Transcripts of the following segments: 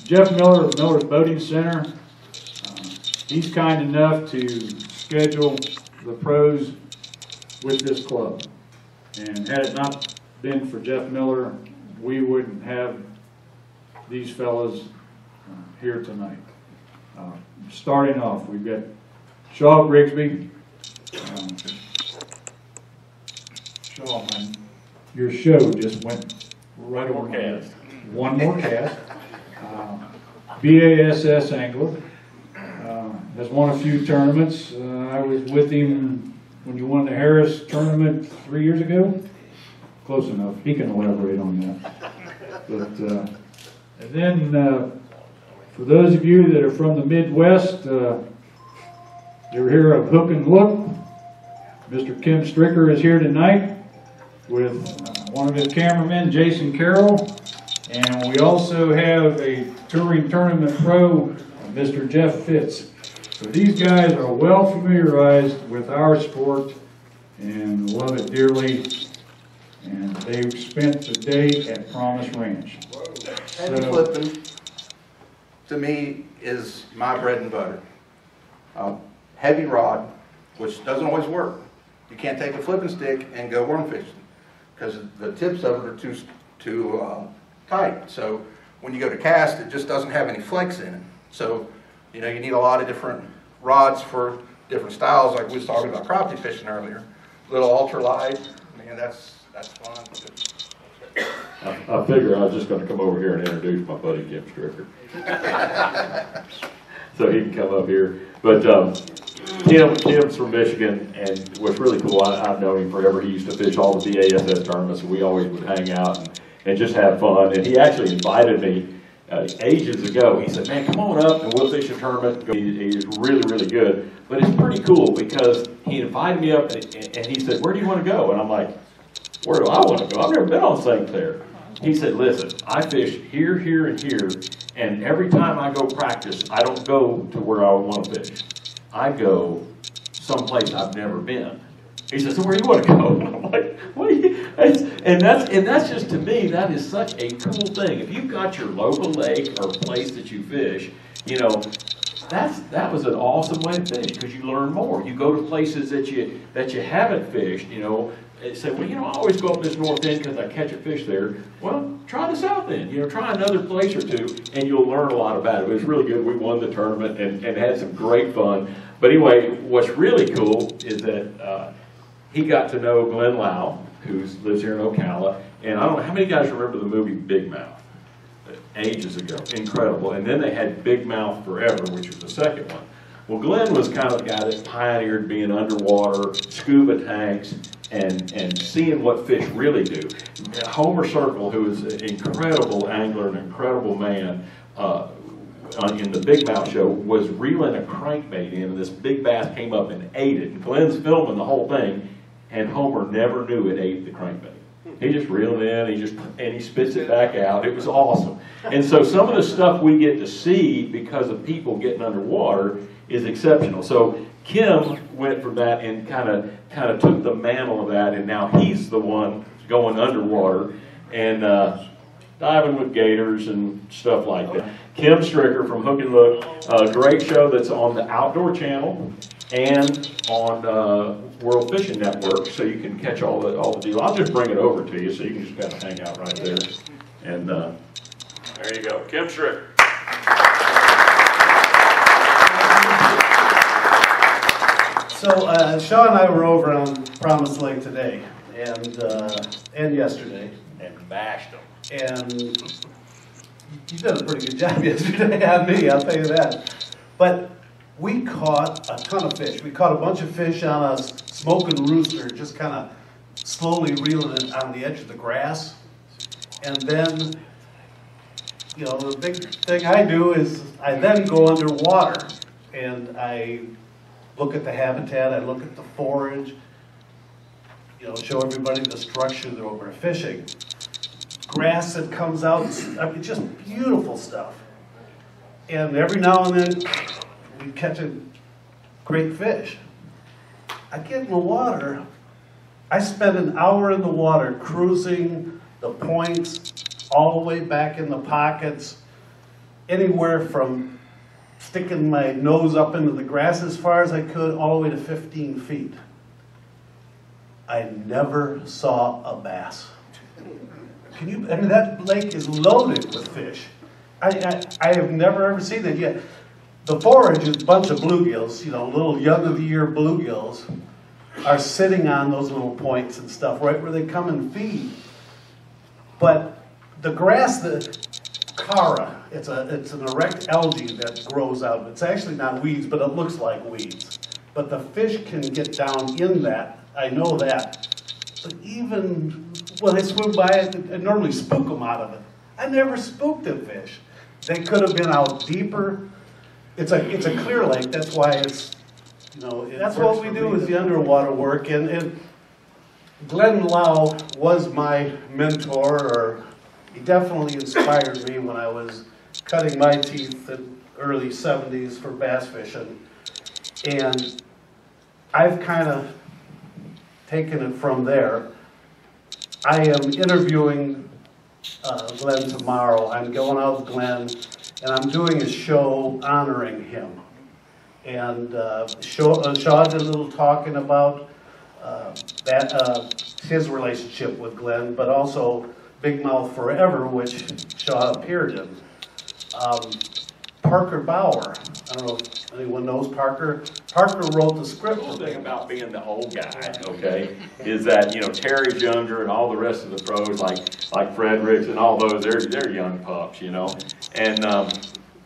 Jeff Miller of Miller's Boating Center. He's kind enough to schedule the pros with this club. And had it not been for Jeff Miller, we wouldn't have these fellas here tonight. Starting off, we've got Shaw Grigsby. Shaw, man, your show just went right over cast. One more cast. BASS angler. Has won a few tournaments. I was with him when you won the Harris tournament 3 years ago. Close enough. He can elaborate on that. But and then for those of you that are from the Midwest, you're here of Hook and Look. Mr. Kim Stricker is here tonight with one of his cameramen, Jason Carroll. And we also have a touring tournament pro, Mr. Jeff Fitz. So these guys are well familiarized with our sport and love it dearly. And they've spent the day at Promise Ranch. Heavy flipping, to me, is my bread and butter. Heavy rod, which doesn't always work. You can't take a flipping stick and go worm fishing because the tips of it are too tight. So when you go to cast, it just doesn't have any flex in it. So you know, you need a lot of different rods for different styles, like we was talking about crappie fishing earlier. Little ultralight, man, that's fun. I figure I was just going to come over here and introduce my buddy Kim Stricker, so he can come up here. But Tim's from Michigan, and what's really cool, I've known him forever. He used to fish all the BASS tournaments, and we always would hang out and just have fun. And he actually invited me ages ago. He said, man, come on up and we'll fish a tournament. He's really, really good. But it's pretty cool because he invited me up and he said, where do you want to go? And I'm like, where do I want to go? I've never been on St. Clair. He said, listen, I fish here, here, and here, and every time I go practice, I don't go to where I want to fish. I go someplace I've never been. He said, so where do you want to go? And I'm like, what are you? And that's just, to me, that is such a cool thing. If you've got your local lake or place that you fish, you know, that was an awesome way to fish because you learn more. You go to places that you haven't fished, you know, and say, well, you know, I always go up this north end because I catch a fish there. Well, try the south end, you know, try another place or two, and you'll learn a lot about it. It was really good. We won the tournament and had some great fun. But anyway, what's really cool is that he got to know Glenn Lau, who lives here in Ocala, and I don't know how many guys remember the movie Big Mouth, ages ago. Incredible. And then they had Big Mouth Forever, which was the second one. Well, Glenn was kind of the guy that pioneered being underwater, scuba tanks, and seeing what fish really do. Homer Circle, who is an incredible angler, an incredible man, in the Big Mouth show, was reeling a crankbait in, and this big bass came up and ate it. And Glenn's filming the whole thing, and Homer never knew it ate the crankbait. He just reeled it in, and he spits it back out. It was awesome. And so some of the stuff we get to see because of people getting underwater is exceptional. So Kim went from that and kind of took the mantle of that, and now he's the one going underwater and diving with gators and stuff like that. Kim Stricker from Hook and Look, a great show that's on the Outdoor Channel and on World Fishing Network, so you can catch all the deals. I'll just bring it over to you, so you can just kind of hang out right there. And there you go, Kim Stricker. So Shaw and I were over on Promise Lake today, and yesterday, And bashed them. and you did a pretty good job yesterday on me, I'll tell you that. But we caught a ton of fish. We caught a bunch of fish on a smoking rooster, just kind of slowly reeling it on the edge of the grass. And then, you know, the big thing I do is I then go underwater and I look at the habitat, I look at the forage, you know, show everybody the structure that we're fishing. Grass that comes out, I mean, just beautiful stuff. And every now and then, we catch a great fish. I get in the water, I spend an hour in the water cruising the points, all the way back in the pockets, anywhere from sticking my nose up into the grass as far as I could, all the way to 15 feet. I never saw a bass. I mean, that lake is loaded with fish. I have never ever seen that yet. The forage is a bunch of bluegills, you know, little young of the year bluegills are sitting on those little points and stuff, right where they come and feed. But the grass, the cara, it's an erect algae that grows out. It's actually not weeds, but it looks like weeds. But the fish can get down in that, I know that. But even when I swim by it, I normally spook them out of it. I never spooked a fish. They could have been out deeper. It's a clear lake, that's why it's, you know, that's what we do is the underwater work. And Glenn Lau was my mentor, or he definitely inspired me when I was cutting my teeth in early 70s for bass fishing. And I've kind of taken it from there. I am interviewing Glenn tomorrow. I'm going out with Glenn, and I'm doing a show honoring him. And Shaw did a little talking about his relationship with Glenn, but also Big Mouth Forever, which Shaw appeared in. Parker Bauer, I don't know if anyone knows Parker. Parker wrote the script. The cool thing about being the old guy, okay, is that, you know, Terry's younger and all the rest of the pros, like Fredericks and all those, they're young pups, you know. And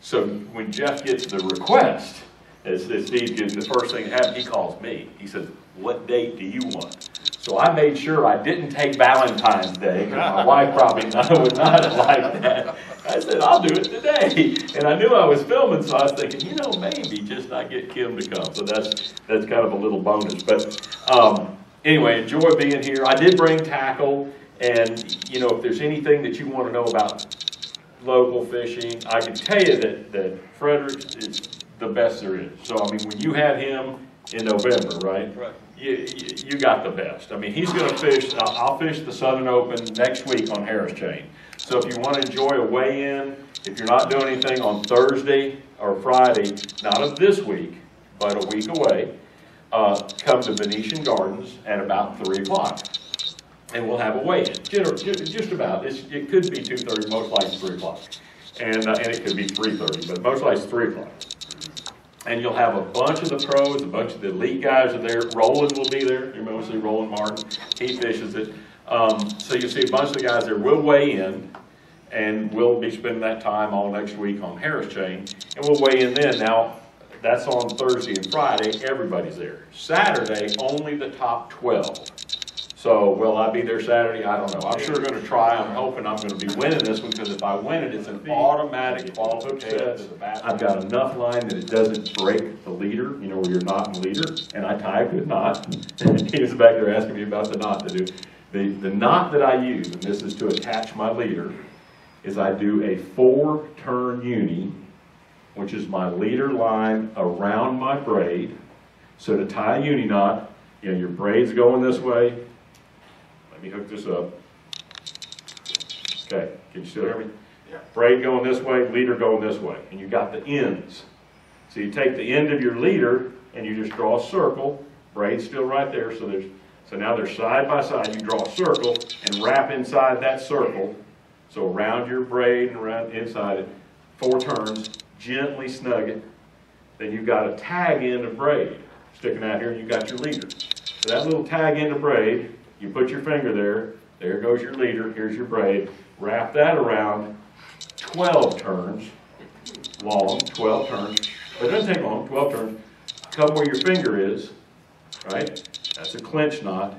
so when Jeff gets the request, as Steve gets the first thing that happened, he calls me. He says, "What date do you want?" So I made sure I didn't take Valentine's Day, because my wife probably would not have liked that. I said, "I'll do it today." And I knew I was filming, so I was thinking, you know, maybe just not get Kim to come. So that's kind of a little bonus. But anyway, enjoy being here. I did bring tackle, and you know, if there's anything that you want to know about local fishing, I can tell you that Frederick is the best there is. So I mean, when you had him in November, right? Right. You got the best. I mean, he's going to fish. I'll fish the Southern Open next week on Harris Chain. So if you want to enjoy a weigh-in, if you're not doing anything on Thursday or Friday, not of this week, but a week away, come to Venetian Gardens at about 3 o'clock. And we'll have a weigh-in. Just about. It could be 2:30, most likely 3 o'clock. And it could be 3:30, but most likely it's 3 o'clock. And you'll have a bunch of the pros, a bunch of the elite guys are there. Roland will be there. You mostly Roland Martin. He fishes it. So you'll see a bunch of the guys there. We'll weigh in, and we'll be spending that time all next week on Harris Chain, and we'll weigh in then. Now, that's on Thursday and Friday. Everybody's there. Saturday, only the top 12. So, will I be there Saturday? I don't know. I'm sure going to try. I'm hoping I'm going to be winning this one, because if I win it, it's an automatic qualification. I've got enough line that it doesn't break the leader, you know, where you're not in the leader, and I tie a good knot. He was back there asking me about the knot to do. The knot that I use, and this is to attach my leader, is I do a 4-turn uni, which is my leader line around my braid. So to tie a uni knot, you know, your braid's going this way. Let me hook this up. Okay, can you still hear me? Yeah. Braid going this way, leader going this way, and you got the ends. So you take the end of your leader and you just draw a circle. Braid's still right there, so now they're side by side. You draw a circle and wrap inside that circle. So around your braid and around inside it, 4 turns, gently snug it. Then you've got a tag end of braid sticking out here, and you got your leader. So that little tag end of braid, you put your finger there, there goes your leader, here's your braid. Wrap that around 12 turns long, 12 turns. But it doesn't take long, 12 turns. Come where your finger is, right? That's a clinch knot.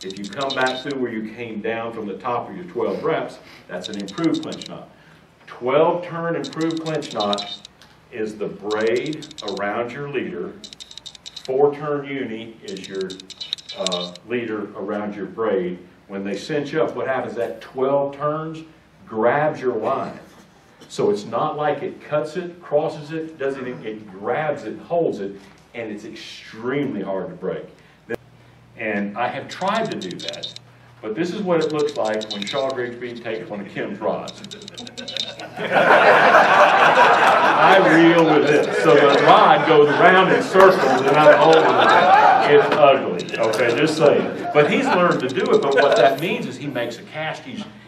If you come back through where you came down from the top of your 12 reps, that's an improved clinch knot. 12 turn improved clinch knot is the braid around your leader. 4 turn uni is your leader around your braid. When they cinch up, what happens, that 12 turns grabs your line. So it's not like it cuts it, crosses it, doesn't it grabs it, holds it, and it's extremely hard to break. And I have tried to do that, but this is what it looks like when Shaw Grigsby takes one of Kim's rods. I reel with this. So the rod goes around in circles and I'm holding it. It's ugly, okay, just saying. But he's learned to do it, but what that means is he makes a cast,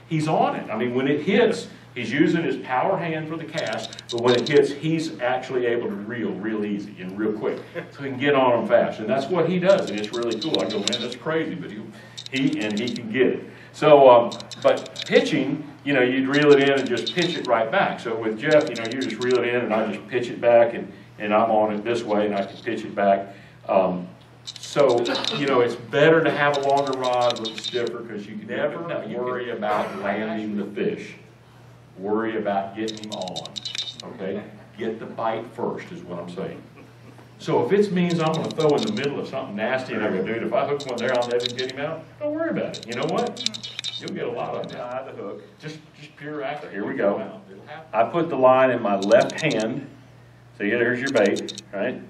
he's on it. I mean, when it hits, he's using his power hand for the cast, but when it hits, he's actually able to reel real easy and real quick. So he can get on them fast, and that's what he does, and it's really cool. I go, man, that's crazy, but he can get it. So, but pitching, you know, you'd reel it in and just pitch it right back. So with Jeff, you know, you just reel it in and I just pitch it back and I'm on it this way and I can pitch it back. So, you know, it's better to have a longer rod with a stiffer because you can never worry about landing the fish. Worry about getting him on, okay? Get the bite first is what I'm saying. So if it means I'm going to throw in the middle of something nasty and I go, dude, if I hook one there, I'll never get him out, don't worry about it. You know what? You'll get a lot of them. Tie the hook. Just pure accuracy. Here we go. I put the line in my left hand. So here's your bait, right?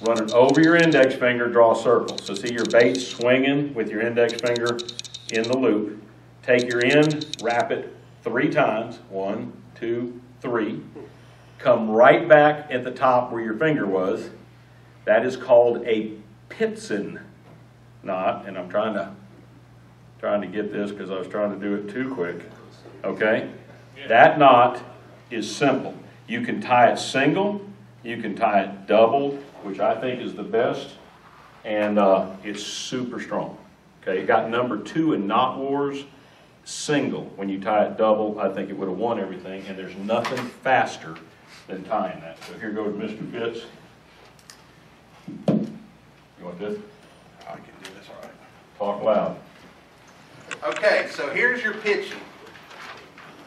Run it over your index finger, draw a circle. So see your bait swinging with your index finger in the loop. Take your end, wrap it 3 times. 1, 2, 3. Come right back at the top where your finger was. That is called a pitsin knot, and I'm trying to get this because I was trying to do it too quick. Okay? That knot is simple. You can tie it single, you can tie it double, which I think is the best, and it's super strong. Okay, it got number 2 in Knot Wars. Single, when you tie it double, I think it would have won everything, and there's nothing faster than tying that. So here goes Mr. Fitz. You want this? I can do this all right. Talk loud. Okay, so here's your pitching.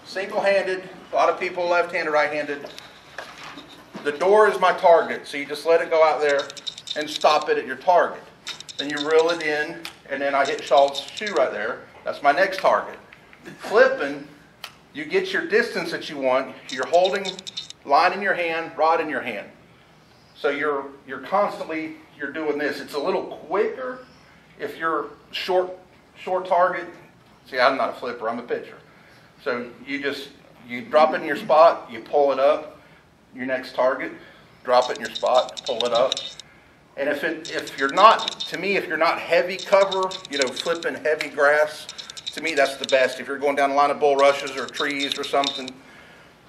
Single-handed, a lot of people left-handed, right-handed. The door is my target, so you just let it go out there and stop it at your target. Then you reel it in, and then I hit Shaw's shoe right there. That's my next target. Flipping, you get your distance that you want. You're holding line in your hand, rod in your hand. So you're constantly, you're doing this. It's a little quicker if you're short target. See, I'm not a flipper, I'm a pitcher. So you drop it in your spot, you pull it up, your next target, drop it in your spot, pull it up. And if you're not, to me, if you're not heavy cover, you know, flipping heavy grass, to me that's the best. If you're going down the line of bulrushes or trees or something.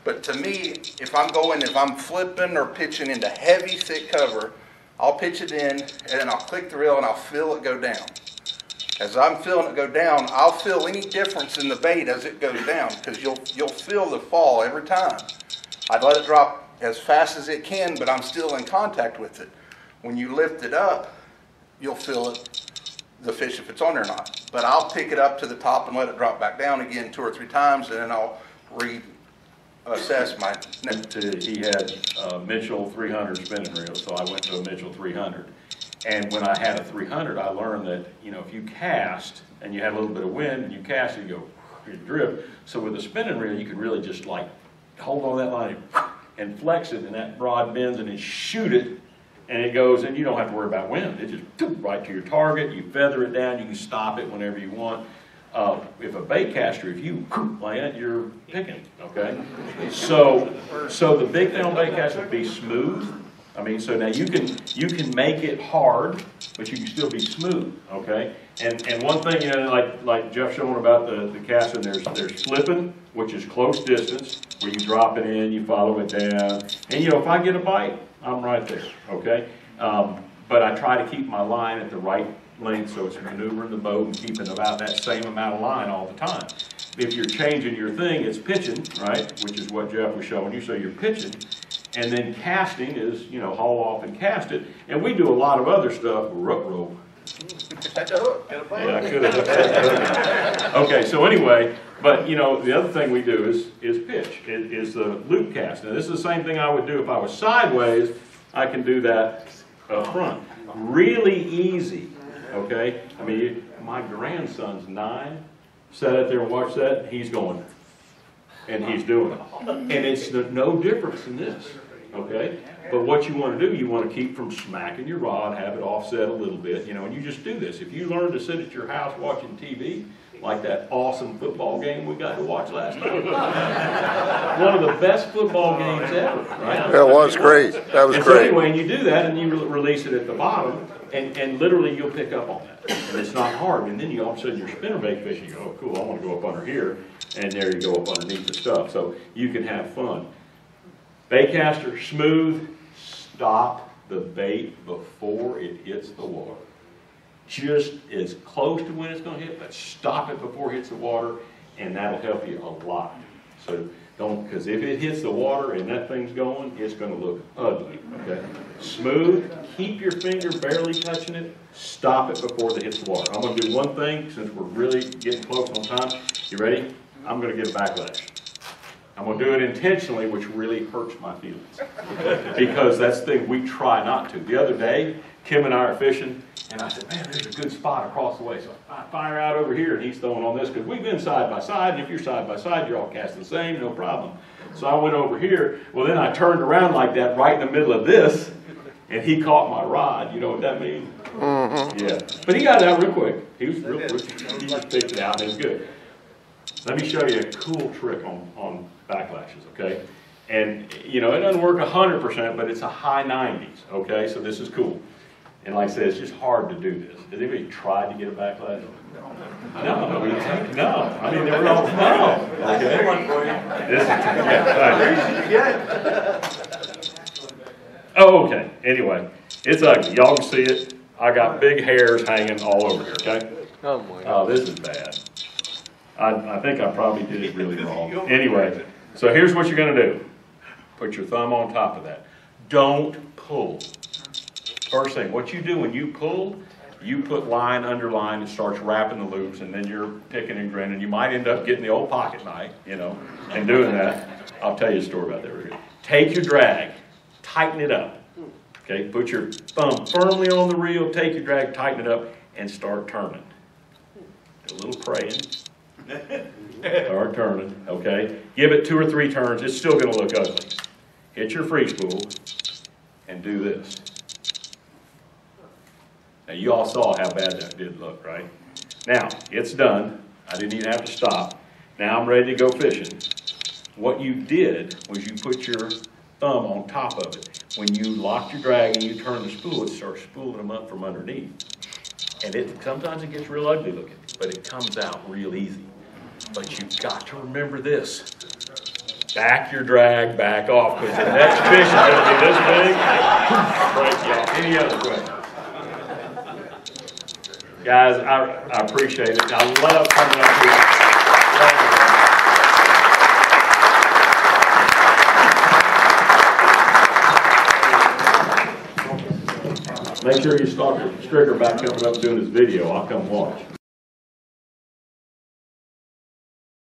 But to me, if I'm flipping or pitching into heavy, thick cover, I'll pitch it in and then I'll click the reel and I'll feel it go down. As I'm feeling it go down, I'll feel any difference in the bait as it goes down because you'll feel the fall every time. I'd let it drop as fast as it can, but I'm still in contact with it. When you lift it up, you'll feel it, the fish, if it's on there or not. But I'll pick it up to the top and let it drop back down again 2 or 3 times, and then I'll reassess my next. He had a Mitchell 300 spinning reel, so I went to a Mitchell 300. And when I had a 300, I learned that, you know, if you cast and you had a little bit of wind and you cast and you go, you drift. So with a spinning reel, you could really just like hold on that line and flex it, and that rod bends and then shoot it. And it goes, and you don't have to worry about wind. It just right to your target. You feather it down. You can stop it whenever you want. If a bait caster, if you land it, you're picking. Okay. So the big thing on bait caster is be smooth. I mean, so now you can make it hard, but you can still be smooth. Okay. And one thing, you know, like Jeff showing about the casting, there's flipping, which is close distance, where you drop it in, you follow it down, and you know, if I get a bite, I'm right there, okay? But I try to keep my line at the right length so it's maneuvering the boat and keeping about that same amount of line all the time. If you're changing your thing, it's pitching, right? Which is what Jeff was showing you, so you're pitching. And then casting is, you know, haul off and cast it. And we do a lot of other stuff, rope. Yeah, I could have. Okay, so anyway, but you know, the other thing we do is pitch, is the loop cast. Now this is the same thing I would do if I was sideways. I can do that up front. Really easy, okay? I mean, my grandson's 9, sat out there and watched that, he's going, and he's doing it. And it's no difference in this. okay? But what you want to do, you want to keep from smacking your rod, have it offset a little bit, you know, and you just do this. If you learn to sit at your house watching TV, like that awesome football game we got to watch last night. One of the best football games ever, right? That was great. That was and great. So anyway, and you do that, and you release it at the bottom, and literally you'll pick up on that. And it's not hard. And then you all of a sudden you're spinnerbait fishing. You go, oh, cool, I want to go up under here. And there you go up underneath the stuff. So you can have fun. Baitcaster, smooth. Stop the bait before it hits the water. Just as close to when it's going to hit, but stop it before it hits the water, and that'll help you a lot. So don't, because if it hits the water and that thing's going, it's going to look ugly, okay? Smooth, keep your finger barely touching it, stop it before it hits the water. I'm going to do one thing, since we're really getting close on time. You ready? I'm going to get a backlash. I'm going to do it intentionally, which really hurts my feelings. Because that's the thing we try not to. The other day, Kim and I are fishing, and I said, man, there's a good spot across the way. So I fire out over here, and he's throwing on this, because we've been side by side, and if you're side by side, you're all casting the same, no problem. So I went over here. Well, then I turned around like that right in the middle of this, and he caught my rod. You know what that means? Mm-hmm. Yeah. But he got it out real quick. He was real quick. He just picked it out, and it was good. Let me show you a cool trick on backlashes, okay? And, you know, it doesn't work 100%, but it's a high 90s, okay? So this is cool. And like I said, it's just hard to do this. Has anybody tried to get a backlash? No. I mean, they were all, no. Okay? This is, yeah, oh, okay. Anyway, it's ugly. Y'all can see it. I got big hairs hanging all over here, okay? Oh, my God. Oh, this is bad. I think I probably did it really wrong. Anyway, so here's what you're going to do. Put your thumb on top of that. Don't pull. First thing, what you do when you pull, you put line under line, it starts wrapping the loops, and then you're picking and grinning. You might end up getting the old pocket knife, you know, and doing that. I'll tell you a story about that. Take your drag, tighten it up. Okay, put your thumb firmly on the reel, take your drag, tighten it up, and start turning. Do a little praying. Start turning, okay? Give it 2 or 3 turns. It's still going to look ugly. Hit your free spool and do this. Now, you all saw how bad that did look, right? Now, it's done. I didn't even have to stop. Now I'm ready to go fishing. What you did was you put your thumb on top of it. When you locked your drag and you turn the spool, it starts spooling them up from underneath. And sometimes it gets real ugly looking, but it comes out real easy. But you've got to remember this. Back your drag back off, because the next fish is going to be this big. Break you off. Any other questions? Guys, I appreciate it. I love coming up here. Make sure you start Stricker back coming up doing his video. I'll come watch.